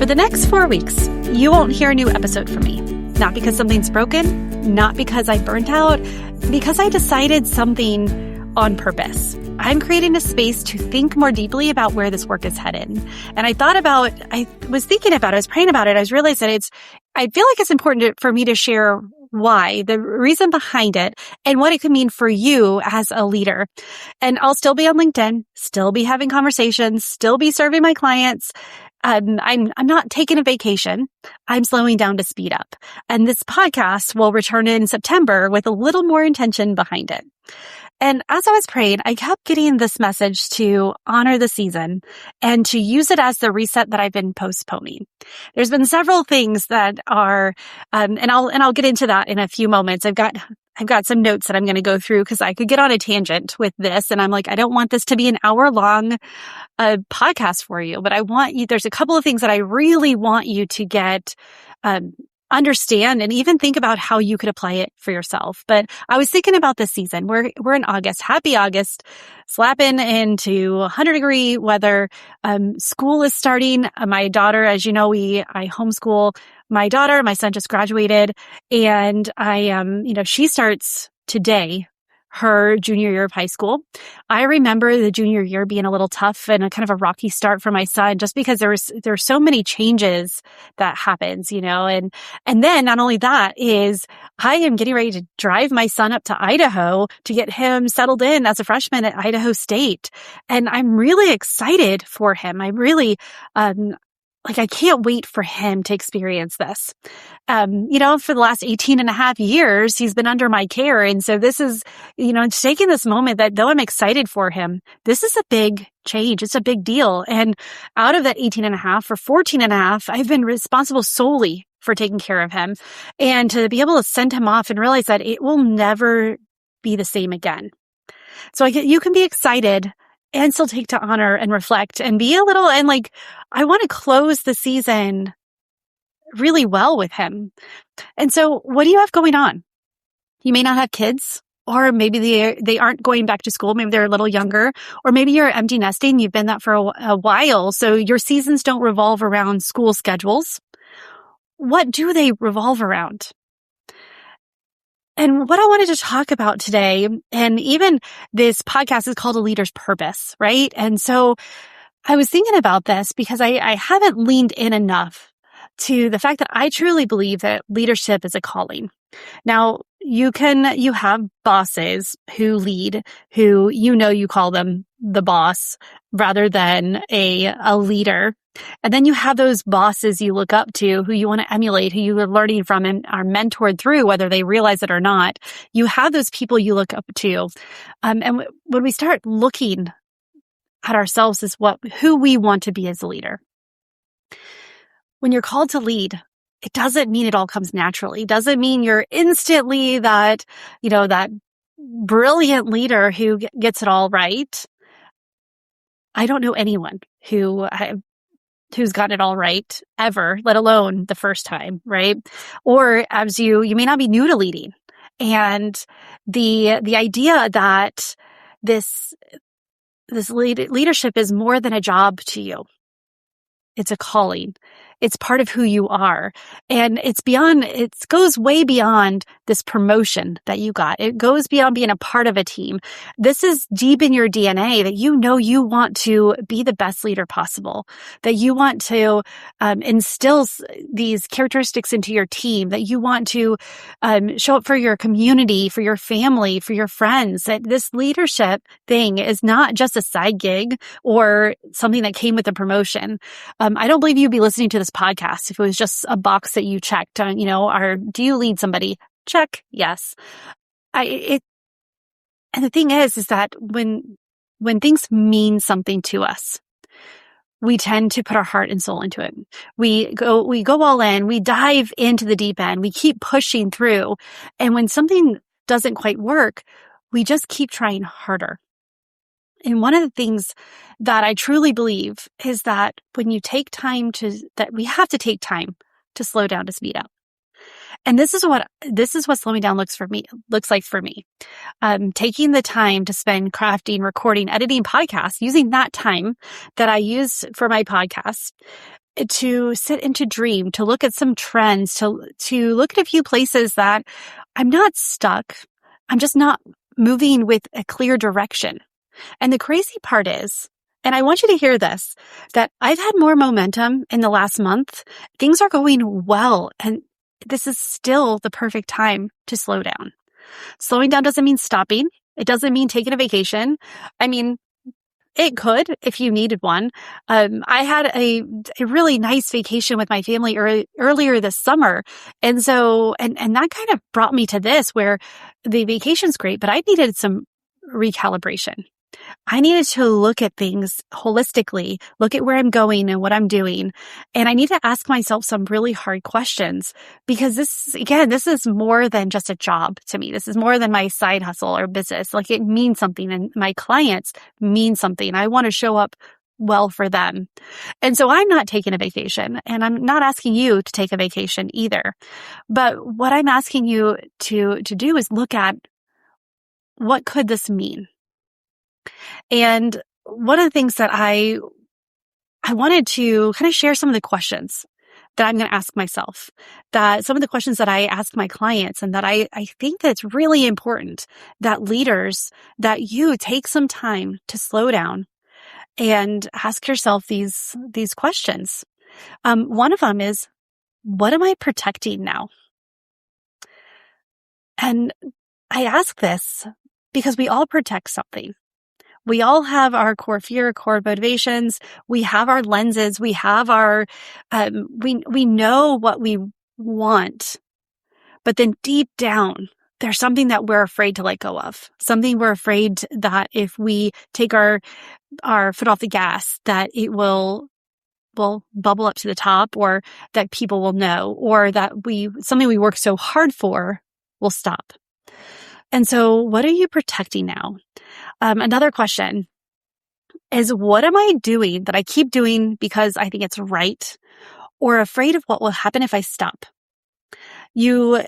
the next 4 weeks, you won't hear a new episode from me. Not because something's broken, not because I burnt out, because I decided something on purpose. I'm creating a space to think more deeply about where this work is headed. And I was thinking about it, I was praying about it, I realized that I feel like it's important for me to share why, the reason behind it, and what it could mean for you as a leader. And I'll still be on LinkedIn, still be having conversations, still be serving my clients. I'm not taking a vacation. I'm slowing down to speed up. And this podcast will return in September with a little more intention behind it. And as I was praying, I kept getting this message to honor the season and to use it as the reset that I've been postponing. There's been several things that are, and I'll get into that in a few moments. I've got some notes that I'm going to go through because I could get on a tangent with this. And I'm like, I don't want this to be an hour-long podcast for you, but there's a couple of things that I really want you to get, understand and even think about how you could apply it for yourself. But I was thinking about this season. We're in August. Happy August. Slapping into 100-degree weather. School is starting. My daughter, as you know, I homeschool my daughter. My son just graduated, and she starts today her junior year of high school. I remember the junior year being a little tough and a kind of a rocky start for my son, just because there's so many changes that happens, and then not only that is I am getting ready to drive my son up to Idaho to get him settled in as a freshman at Idaho State. And I'm really excited for him. I really, I can't wait for him to experience this. For the last 18 and a half years, he's been under my care. And so this is, taking this moment that though I'm excited for him, this is a big change. It's a big deal. And out of that 18 and a half or 14 and a half, I've been responsible solely for taking care of him. And to be able to send him off and realize that it will never be the same again. So you can be excited and still take to honor and reflect and be a little, I want to close the season really well with him. And so what do you have going on? You may not have kids, or maybe they aren't going back to school. Maybe they're a little younger, or maybe you're empty nesting. You've been that for a while. So your seasons don't revolve around school schedules. What do they revolve around? And what I wanted to talk about today, and even this podcast is called A Leader's Purpose, right? And so I was thinking about this because I haven't leaned in enough to the fact that I truly believe that leadership is a calling. Now, you have bosses who lead, who you call them the boss rather than a leader. And then you have those bosses you look up to, who you want to emulate, who you are learning from and are mentored through, whether they realize it or not. You have those people you look up to. And when we start looking at ourselves as who we want to be as a leader, when you're called to lead, it doesn't mean it all comes naturally. It doesn't mean you're instantly that brilliant leader who gets it all right. I don't know anyone who's gotten it all right ever, let alone the first time, right? Or as you may not be new to leading. And the idea that this leadership is more than a job to you. It's a calling. It's part of who you are. And it goes way beyond this promotion that you got. It goes beyond being a part of a team. This is deep in your DNA that you want to be the best leader possible, that you want to instill these characteristics into your team, that you want to show up for your community, for your family, for your friends, that this leadership thing is not just a side gig or something that came with a promotion. I don't believe you'd be listening to this podcast if it was just a box that you checked on, do you lead somebody? Check. Yes. And the thing is that when things mean something to us, we tend to put our heart and soul into it. We go all in, we dive into the deep end, we keep pushing through. And when something doesn't quite work, we just keep trying harder. And one of the things that I truly believe is that when you take time that we have to take time to slow down, to speed up. And this is what slowing down looks like for me. Taking the time to spend crafting, recording, editing podcasts, using that time that I use for my podcasts to sit and to dream, to look at some trends, to look at a few places that I'm not stuck. I'm just not moving with a clear direction. And the crazy part is, and I want you to hear this, that I've had more momentum in the last month. Things are going well. And this is still the perfect time to slow down. Slowing down doesn't mean stopping. It doesn't mean taking a vacation. I mean, it could if you needed one. I had a really nice vacation with my family earlier this summer. And so, and that kind of brought me to this where the vacation's great, but I needed some recalibration. I needed to look at things holistically, look at where I'm going and what I'm doing. And I need to ask myself some really hard questions because this is more than just a job to me. This is more than my side hustle or business. Like it means something and my clients mean something. I want to show up well for them. And so I'm not taking a vacation and I'm not asking you to take a vacation either. But what I'm asking you to do is look at what could this mean? And one of the things that I wanted to kind of share some of the questions that I'm going to ask myself, that some of the questions that I ask my clients, and that I think that it's really important that leaders, that you take some time to slow down and ask yourself these questions. One of them is, what am I protecting now? And I ask this because we all protect something. We all have our core fear, core motivations. We have our lenses. We have our, we know what we want, but then deep down, there's something that we're afraid to let go of. Something we're afraid that if we take our foot off the gas, that it will bubble up to the top, or that people will know, or that something we work so hard for will stop. And so what are you protecting now? Another question is, what am I doing that I keep doing because I think it's right, or afraid of what will happen if I stop? With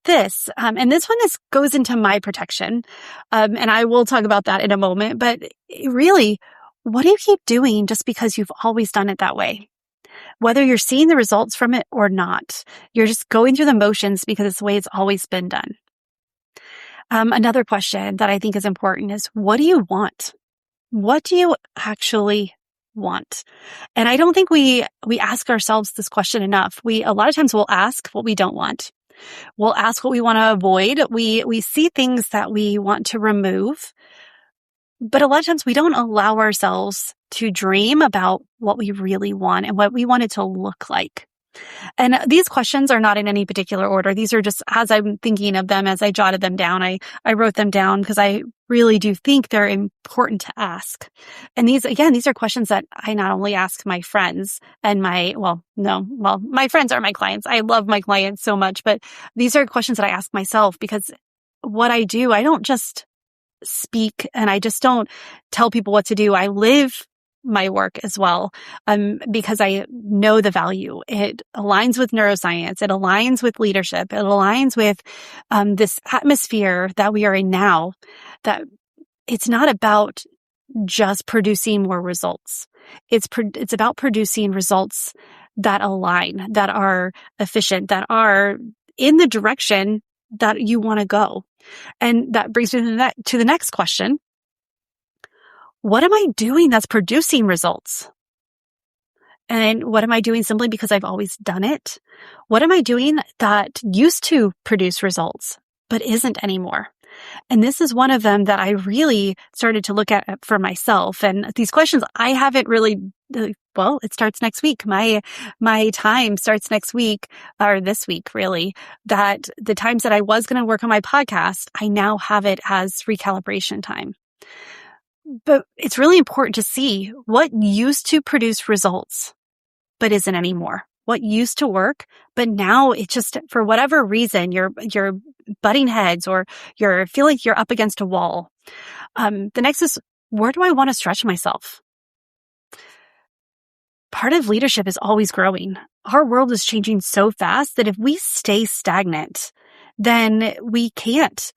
this, and this one goes into my protection, and I will talk about that in a moment, but really, what do you keep doing just because you've always done it that way? Whether you're seeing the results from it or not, you're just going through the motions because it's the way it's always been done. Another question that I think is important is, what do you want? What do you actually want? And I don't think we ask ourselves this question enough. A lot of times we'll ask what we don't want. We'll ask what we want to avoid. We see things that we want to remove. But a lot of times we don't allow ourselves to dream about what we really want and what we want it to look like. And these questions are not in any particular order. These are just as I'm thinking of them, as I jotted them down, I wrote them down because I really do think they're important to ask. And these are questions that I not only ask my friends and my friends are my clients. I love my clients so much, but these are questions that I ask myself because what I do, I don't just speak and I just don't tell people what to do. I live my work as well, because I know the value. It aligns with neuroscience. It aligns with leadership. It aligns with this atmosphere that we are in now, that it's not about just producing more results. It's about producing results that align, that are efficient, that are in the direction that you want to go. And that brings me to the next question. What am I doing that's producing results? And what am I doing simply because I've always done it? What am I doing that used to produce results, but isn't anymore? And this is one of them that I really started to look at for myself. And these questions, I haven't really, it starts next week. My time starts next week, or this week really, that the times that I was going to work on my podcast, I now have it as recalibration time. But it's really important to see what used to produce results, but isn't anymore. What used to work, but now it's just, for whatever reason, you're butting heads or you feel like you're up against a wall. The next is, where do I want to stretch myself? Part of leadership is always growing. Our world is changing so fast that if we stay stagnant, then we can't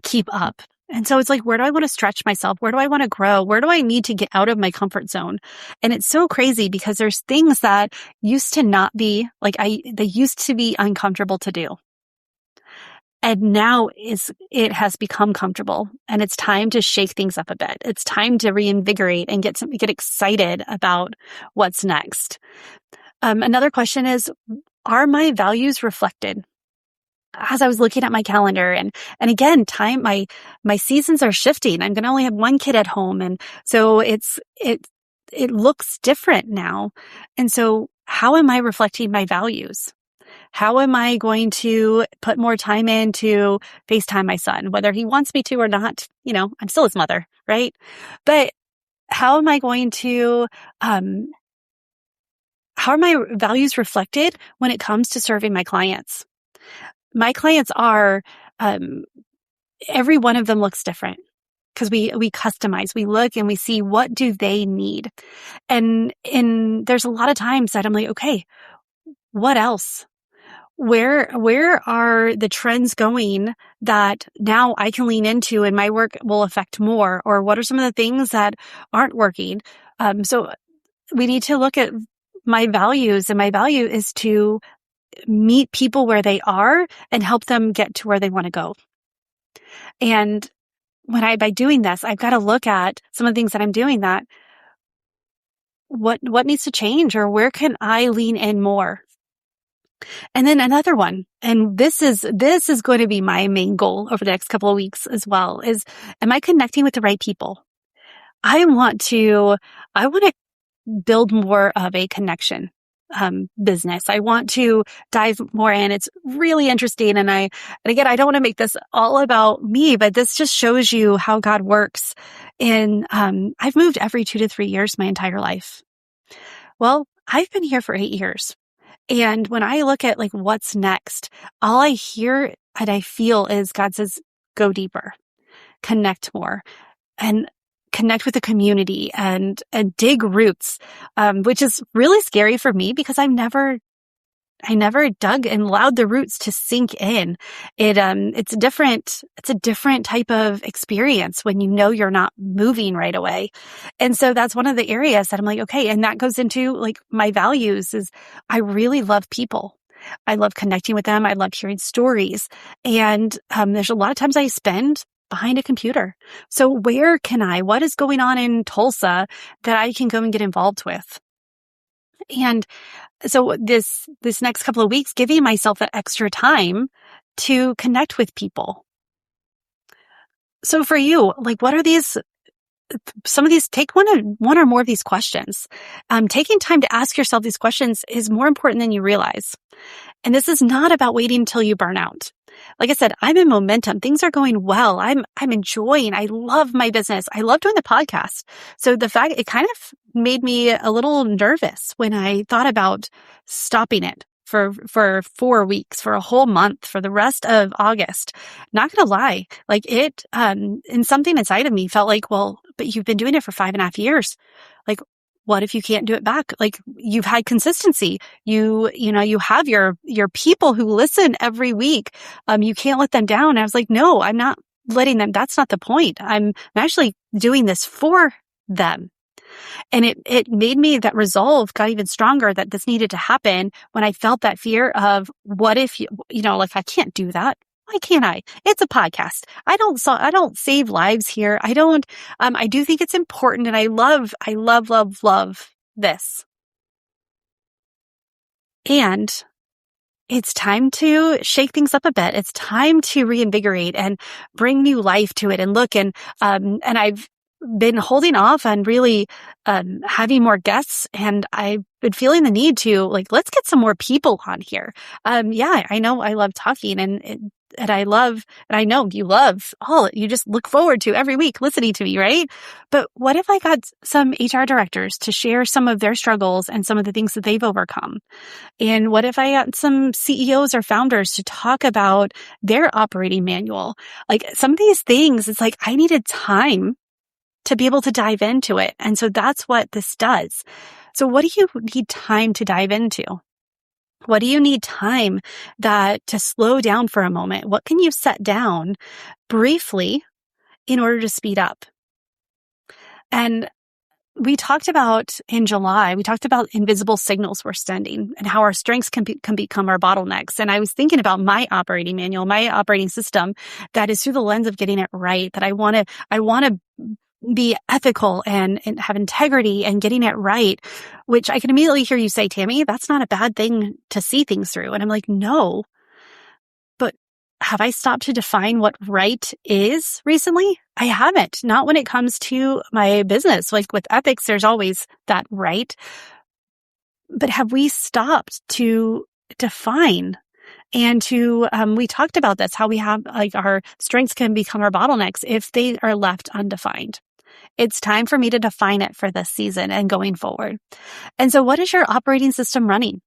keep up. And so it's like, where do I want to stretch myself? Where do I want to grow? Where do I need to get out of my comfort zone? And it's so crazy because there's things that used to not be they used to be uncomfortable to do. And now it has become comfortable, and it's time to shake things up a bit. It's time to reinvigorate and get excited about what's next. Another question is, are my values reflected? As I was looking at my calendar and again, my seasons are shifting. I'm going to only have one kid at home. And so it looks different now. And so how am I reflecting my values? How am I going to put more time in to FaceTime my son, whether he wants me to or not? I'm still his mother, right? But how am I going to, how are my values reflected when it comes to serving my clients? My clients are, every one of them looks different because we customize, we look and we see what do they need. And there's a lot of times that I'm like, okay, what else? Where are the trends going that now I can lean into and my work will affect more? Or what are some of the things that aren't working? So we need to look at my values, and my value is to meet people where they are and help them get to where they want to go. And by doing this, I've got to look at some of the things that I'm doing that what needs to change, or where can I lean in more? And then another one, and this is going to be my main goal over the next couple of weeks as well, is, am I connecting with the right people? I want to build more of a connection business. I want to dive more in. It's really interesting. And again, I don't want to make this all about me, but this just shows you how God works. And I've moved every 2 to 3 years my entire life. Well, I've been here for 8 years. And when I look at what's next, all I hear and I feel is God says, go deeper, connect more, and connect with the community and dig roots, which is really scary for me because I never dug and allowed the roots to sink in. It's a different type of experience when you're not moving right away. And so that's one of the areas that I'm like, okay. And that goes into my values is I really love people. I love connecting with them. I love hearing stories. And there's a lot of times I spend behind a computer. So what is going on in Tulsa that I can go and get involved with? And so this next couple of weeks, giving myself that extra time to connect with people. So for you, what are some of these, take one or more of these questions. Taking time to ask yourself these questions is more important than you realize. And this is not about waiting until you burn out. Like I said, I'm in momentum. Things are going well. I'm enjoying. I love my business. I love doing the podcast. So the fact, it kind of made me a little nervous when I thought about stopping it for 4 weeks, for a whole month, for the rest of August. Not gonna lie, and something inside of me felt like, well, but you've been doing it for 5.5 years. What if you can't do it back? You've had consistency. You have your people who listen every week. You can't let them down. And I was like, no, I'm not letting them. That's not the point. I'm actually doing this for them. And it made me, that resolve got even stronger that this needed to happen when I felt that fear of what if I can't do that. Why can't I? It's a podcast. I don't save lives here. I do think it's important, and I love this. And it's time to shake things up a bit. It's time to reinvigorate and bring new life to it and look. And I've been holding off on really having more guests, and I've been feeling the need to let's get some more people on here. I know I love talking, and I know you love you just look forward to every week listening to me, right? But what if I got some HR directors to share some of their struggles and some of the things that they've overcome? And what if I got some CEOs or founders to talk about their operating manual? Some of these things, it's I needed time to be able to dive into it. And so that's what this does. So what do you need time to dive into? What do you need time to slow down for a moment? What can you set down briefly in order to speed up. And we talked about in July, we talked about invisible signals we're sending and how our strengths can become our bottlenecks. And I was thinking about my operating manual, my operating system that is through the lens of getting it right, that I want to be ethical and have integrity and getting it right, which I can immediately hear you say, Tammy, that's not a bad thing to see things through. And I'm like, no, but have I stopped to define what right is recently? I haven't. Not when it comes to my business. Like with ethics, there's always that right. But have we stopped to define and to, we talked about this, how we have like our strengths can become our bottlenecks if they are left undefined. It's time for me to define it for this season and going forward. And so what is your operating system running?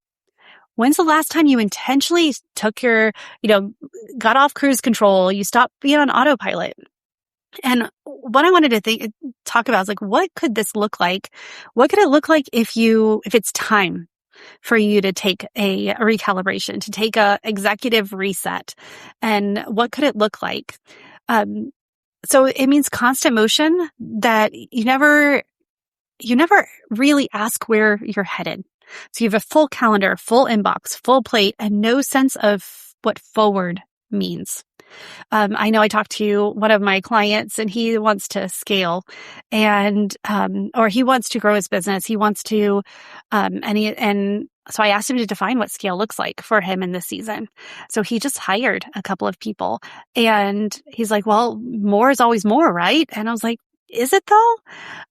When's the last time you intentionally took got off cruise control, you stopped being on autopilot? And what I wanted to talk about is like, what could this look like? What could it look like if it's time for you to take a recalibration, to take a executive reset? And what could it look like? So it means constant motion that you never really ask where you're headed. So you have a full calendar, full inbox, full plate, and no sense of what forward means. I know I talked to one of my clients and he wants to scale or he wants to grow his business. He wants to, and so I asked him to define what scale looks like for him in this season. So he just hired a couple of people and he's like, well, more is always more, right? And I was like, is it though?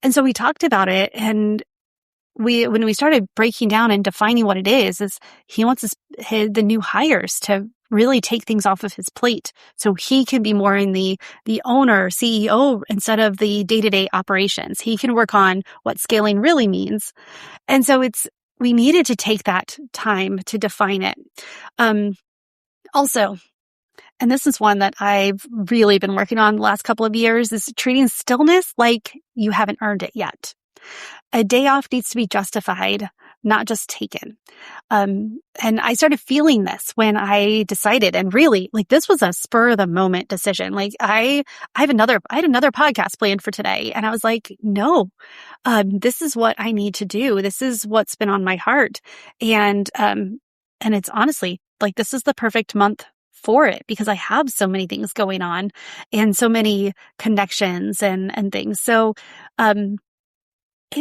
And so we talked about it, and when we started breaking down and defining what it is he wants the new hires to really take things off of his plate so he can be more in the owner, CEO, instead of the day-to-day operations. He can work on what scaling really means. And so we needed to take that time to define it. Also, and this is one that I've really been working on the last couple of years, is treating stillness like you haven't earned it yet. A day off needs to be justified, not just taken. And I started feeling this when I decided, and really, like, this was a spur of the moment decision. Like I had another podcast planned for today, and I was like, no, this is what I need to do. This is what's been on my heart. And it's honestly like, this is the perfect month for it because I have so many things going on and so many connections and things. So,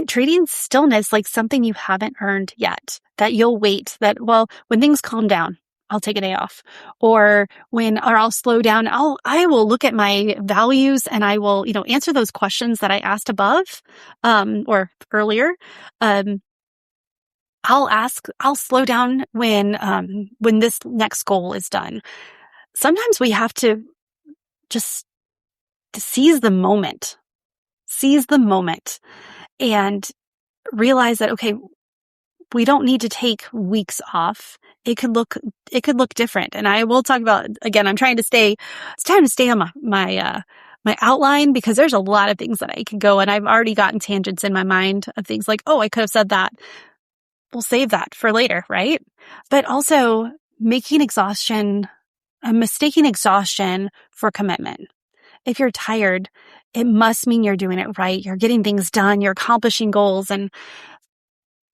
treating stillness like something you haven't earned yet, that you'll wait, that, well, when things calm down, I'll take a day off, or I'll slow down. I will look at my values and I will, answer those questions that I asked above, or earlier. I'll slow down when this next goal is done. Sometimes we have to just seize the moment and realize that, okay, we don't need to take weeks off. It could look different. And I will talk about, again, it's time to stay on my outline, because there's a lot of things that I can go, and I've already gotten tangents in my mind of things like, oh, I could have said that. We'll save that for later, right? But also mistaking exhaustion for commitment. If you're tired, it must mean you're doing it right. You're getting things done. You're accomplishing goals. And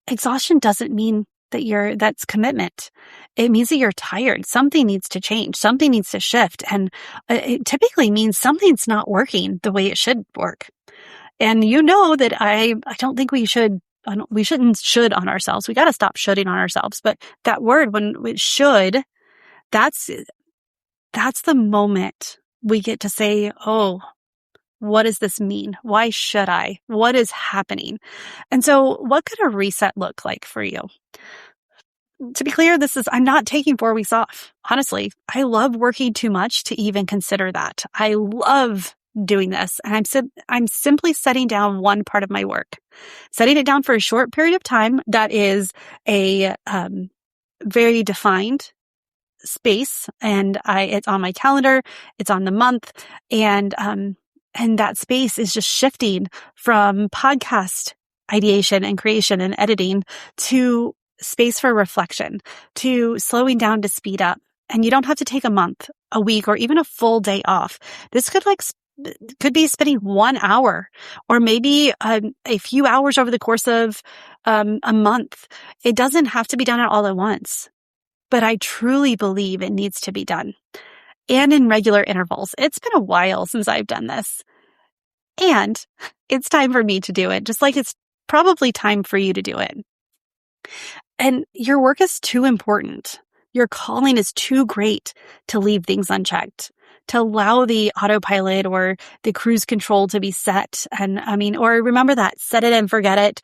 exhaustion doesn't mean that's commitment. It means that you're tired. Something needs to change. Something needs to shift. And it typically means something's not working the way it should work. And that I don't think we shouldn't should on ourselves. We got to stop shoulding on ourselves. But that word, when it should, that's the moment we get to say, oh, what does this mean? Why should I? What is happening? And so what could a reset look like for you? To be clear, I'm not taking 4 weeks off. Honestly, I love working too much to even consider that. I love doing this, and I'm simply setting down one part of my work, setting it down for a short period of time that is a very defined space, and it's on my calendar, it's on the month, and that space is just shifting from podcast ideation and creation and editing to space for reflection, to slowing down to speed up. And you don't have to take a month, a week, or even a full day off. This could could be spending 1 hour or maybe a few hours over the course of a month. It doesn't have to be done all at once, but I truly believe it needs to be done and in regular intervals. It's been a while since I've done this, and it's time for me to do it, just like it's probably time for you to do it. And your work is too important. Your calling is too great to leave things unchecked, to allow the autopilot or the cruise control to be set. And or remember that set it and forget it,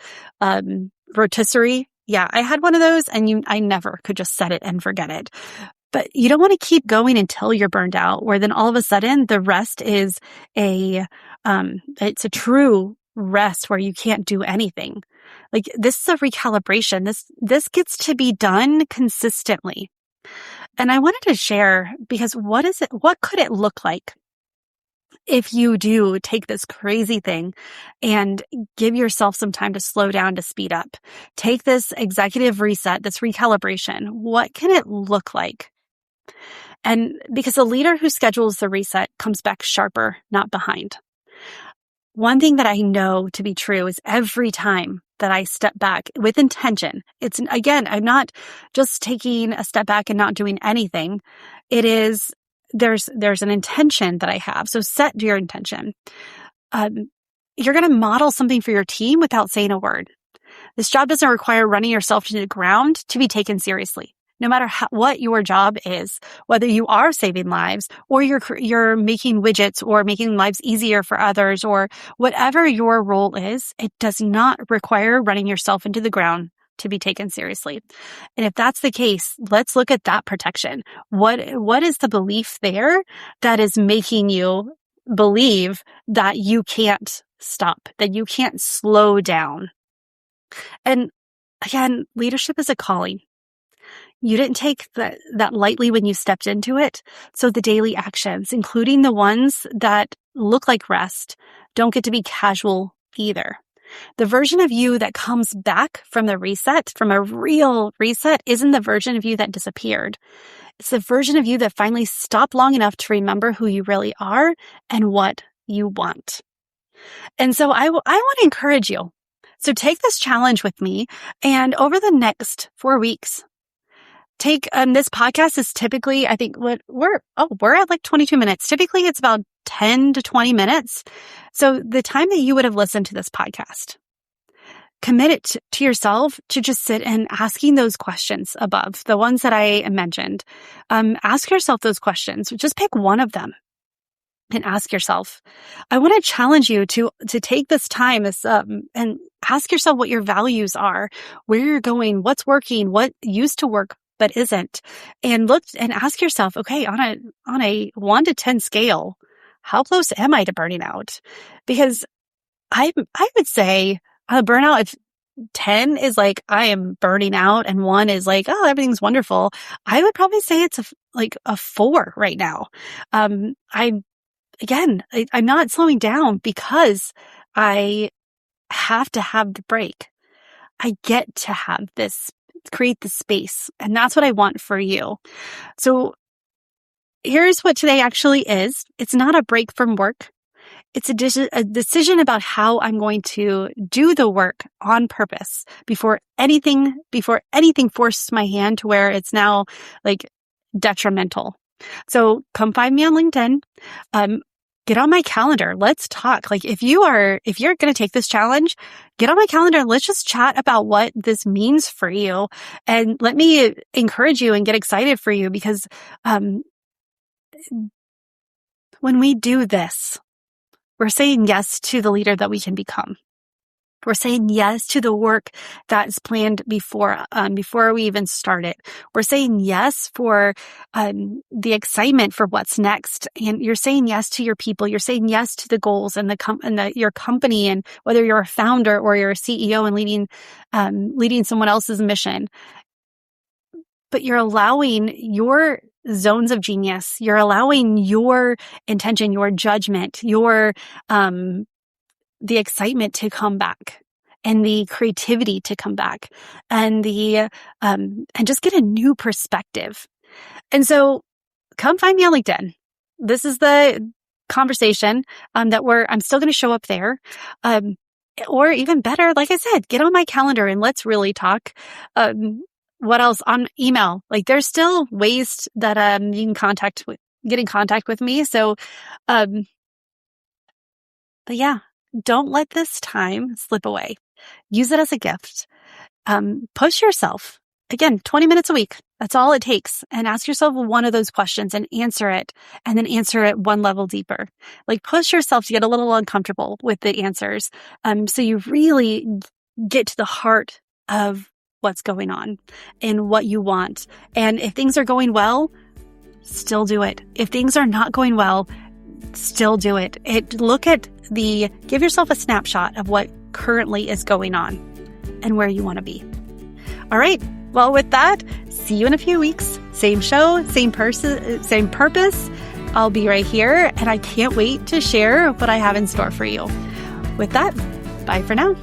rotisserie. Yeah, I had one of those, and I never could just set it and forget it. But you don't want to keep going until you're burned out, where then all of a sudden the rest is it's a true rest where you can't do anything. Like, this is a recalibration. This gets to be done consistently. And I wanted to share, because what could it look like if you do take this crazy thing and give yourself some time to slow down, to speed up? Take this executive reset, this recalibration. What can it look like? And because a leader who schedules the reset comes back sharper, not behind. One thing that I know to be true is every time that I step back with intention, I'm not just taking a step back and not doing anything. It is, there's an intention that I have. So set your intention. You're going to model something for your team without saying a word. This job doesn't require running yourself to the ground to be taken seriously. No matter what your job is, whether you are saving lives or you're making widgets or making lives easier for others, or whatever your role is, it does not require running yourself into the ground to be taken seriously. And if that's the case, let's look at that protection. What is the belief there that is making you believe that you can't stop, that you can't slow down? And again, leadership is a calling. You didn't take that lightly when you stepped into it. So the daily actions, including the ones that look like rest, don't get to be casual either. The version of you that comes back from the reset, from a real reset, isn't the version of you that disappeared. It's the version of you that finally stopped long enough to remember who you really are and what you want. And so I want to encourage you. So take this challenge with me, and over the next 4 weeks, this podcast is typically, I think we're at like 22 minutes. Typically it's about 10 to 20 minutes. So the time that you would have listened to this podcast, commit it to yourself to just sit and asking those questions above, the ones that I mentioned. Ask yourself those questions. Just pick one of them and ask yourself. I want to challenge you to take this time and ask yourself what your values are, where you're going, what's working, what used to work but isn't, and look and ask yourself, okay, on a 1 to 10 scale, how close am I to burning out? Because I would say a burnout, if 10 is like I am burning out and 1 is like, oh, everything's wonderful, I would probably say it's a 4 right now. I'm not slowing down because I have to have the break. I get to have this, create the space. And that's what I want for you. So here's what today actually is. It's not a break from work. It's a decision about how I'm going to do the work on purpose before anything forces my hand to where it's now like detrimental. So come find me on LinkedIn. Get on my calendar. Let's talk. Like, if you're going to take this challenge, get on my calendar. Let's just chat about what this means for you. And let me encourage you and get excited for you, because, when we do this, we're saying yes to the leader that we can become. We're saying yes to the work that's planned before we even start it. We're saying yes for the excitement for what's next, and you're saying yes to your people. You're saying yes to the goals and your company, and whether you're a founder or you're a CEO and leading someone else's mission. But you're allowing your zones of genius. You're allowing your intention, your judgment, your the excitement to come back, and the creativity to come back, and and just get a new perspective. And so come find me on LinkedIn. This is the conversation that I'm still going to show up there. Or even better, like I said, get on my calendar and let's really talk. What else? On email. Like there's still ways that you can get in contact with me. So, but yeah, don't let this time slip away. Use it as a gift. Push yourself. Again, 20 minutes a week. That's all it takes. And ask yourself one of those questions and answer it. And then answer it one level deeper. Like push yourself to get a little uncomfortable with the answers. So you really get to the heart of what's going on and what you want. And if things are going well, still do it. If things are not going well, still do it. Give yourself a snapshot of what currently is going on and where you want to be. All right. Well, with that, see you in a few weeks. Same show, same person, same purpose. I'll be right here, and I can't wait to share what I have in store for you. With that, bye for now.